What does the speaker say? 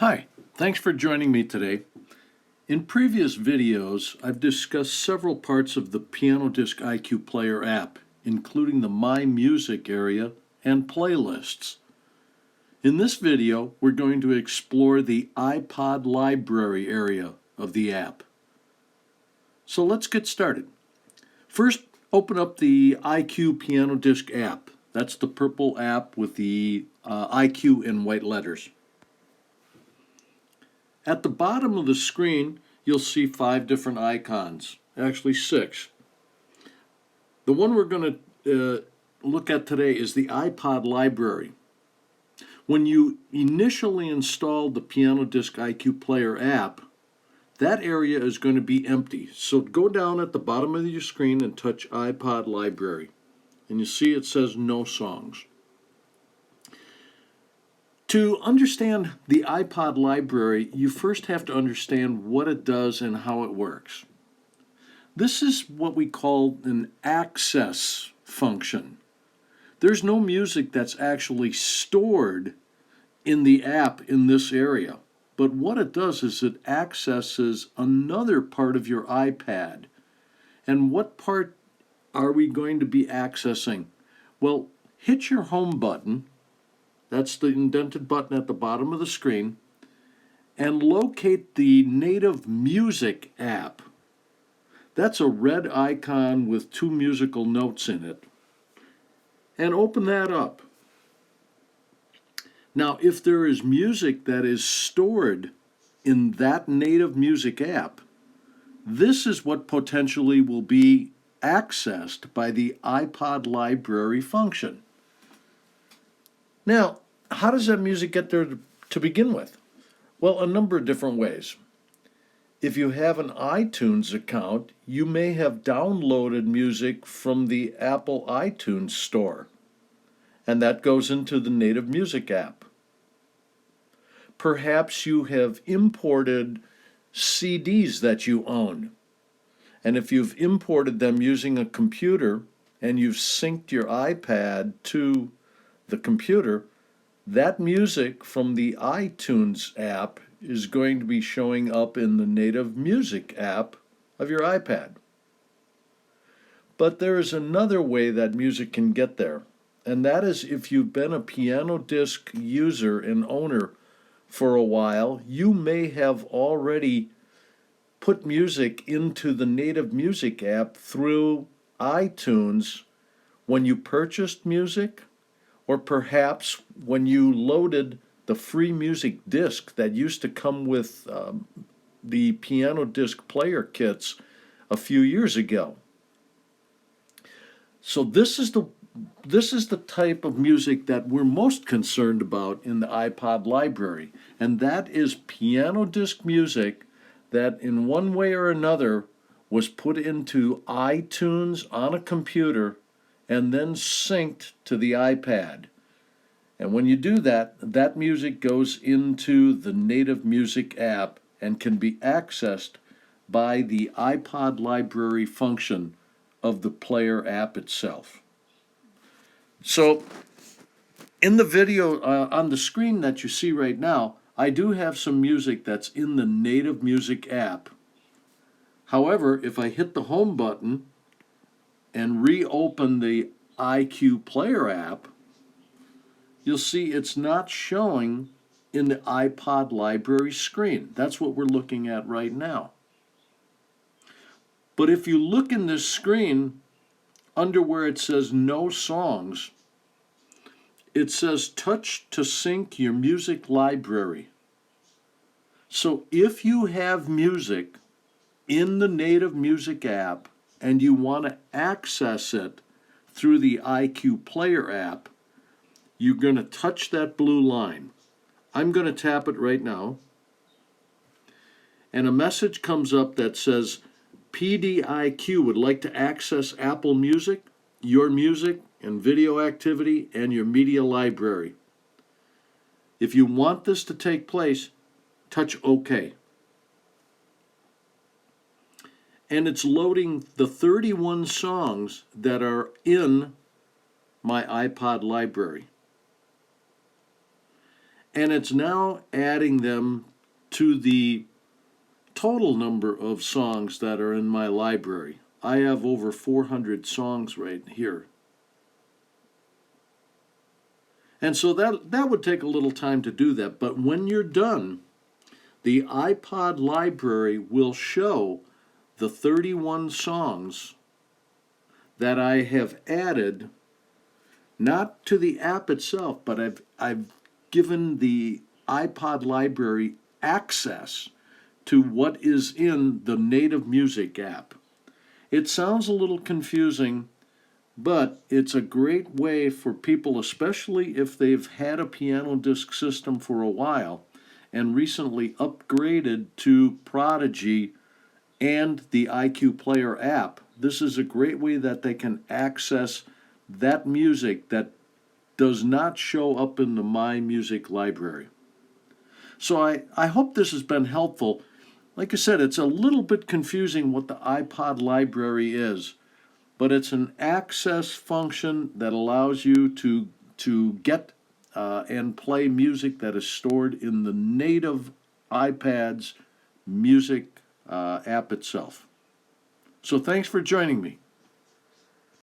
Hi, thanks for joining me today. In previous videos, I've discussed several parts of the PianoDisc IQ Player app, including the My Music area and playlists. In this video, we're going to explore the iPod library area of the app. So let's get started. First, open up the IQ PianoDisc app. That's the purple app with the IQ in white letters. At the bottom of the screen, you'll see 5 different icons, actually 6. The one we're going to look at today is the iPod library. When you initially installed the PianoDisc IQ Player app, that area is going to be empty. So go down at the bottom of your screen and touch iPod library. And you see it says no songs. To understand the iPod library, you first have to understand what it does and how it works. This is what we call an access function. There's no music that's actually stored in the app in this area, but what it does is it accesses another part of your iPad. And what part are we going to be accessing? Well, hit your home button. That's the indented button at the bottom of the screen, and locate the native music app. That's a red icon with 2 musical notes in it. And open that up. Now, if there is music that is stored in that native music app, this is what potentially will be accessed by the iPod library function. Now, how does that music get there to begin with? Well, a number of different ways. If you have an iTunes account, you may have downloaded music from the Apple iTunes store, and that goes into the native music app. Perhaps you have imported CDs that you own, and if you've imported them using a computer and you've synced your iPad to the computer, that music from the iTunes app is going to be showing up in the native music app of your iPad. But there is another way that music can get there, and that is if you've been a PianoDisc user and owner for a while, you may have already put music into the native music app through iTunes when you purchased music, or perhaps when you loaded the free music disc that used to come with the PianoDisc player kits a few years ago. So this is the type of music that we're most concerned about in the iPod library, and that is PianoDisc music that in one way or another was put into iTunes on a computer and then synced to the iPad. And when you do that, that music goes into the native music app and can be accessed by the iPod library function of the player app itself. So in the video on the screen that you see right now, I do have some music that's in the native music app. However, if I hit the home button and reopen the IQ Player app, you'll see it's not showing in the iPod library screen. That's what we're looking at right now. But if you look in this screen, under where it says no songs, it says touch to sync your music library. So if you have music in the native music app and you want to access it through the IQ Player app, you're going to touch that blue line. I'm going to tap it right now. And a message comes up that says, PDIQ would like to access Apple Music, your music, and video activity, and your media library. If you want this to take place, touch OK. And it's loading the 31 songs that are in my iPod library. and it's now adding them to the total number of songs that are in my library. I have over 400 songs right here. And so that would take a little time to do that, but when you're done, the iPod library will show the 31 songs that I have added, not to the app itself, but I've given the iPod library access to what is in the native music app. It sounds a little confusing, but it's a great way for people, especially if they've had a PianoDisc system for a while and recently upgraded to Prodigy and the IQ Player app. This is a great way that they can access that music that does not show up in the My Music library. So I hope this has been helpful. Like I said, it's a little bit confusing what the iPod library is, but it's an access function that allows you to get and play music that is stored in the native iPad's music app itself. So thanks for joining me.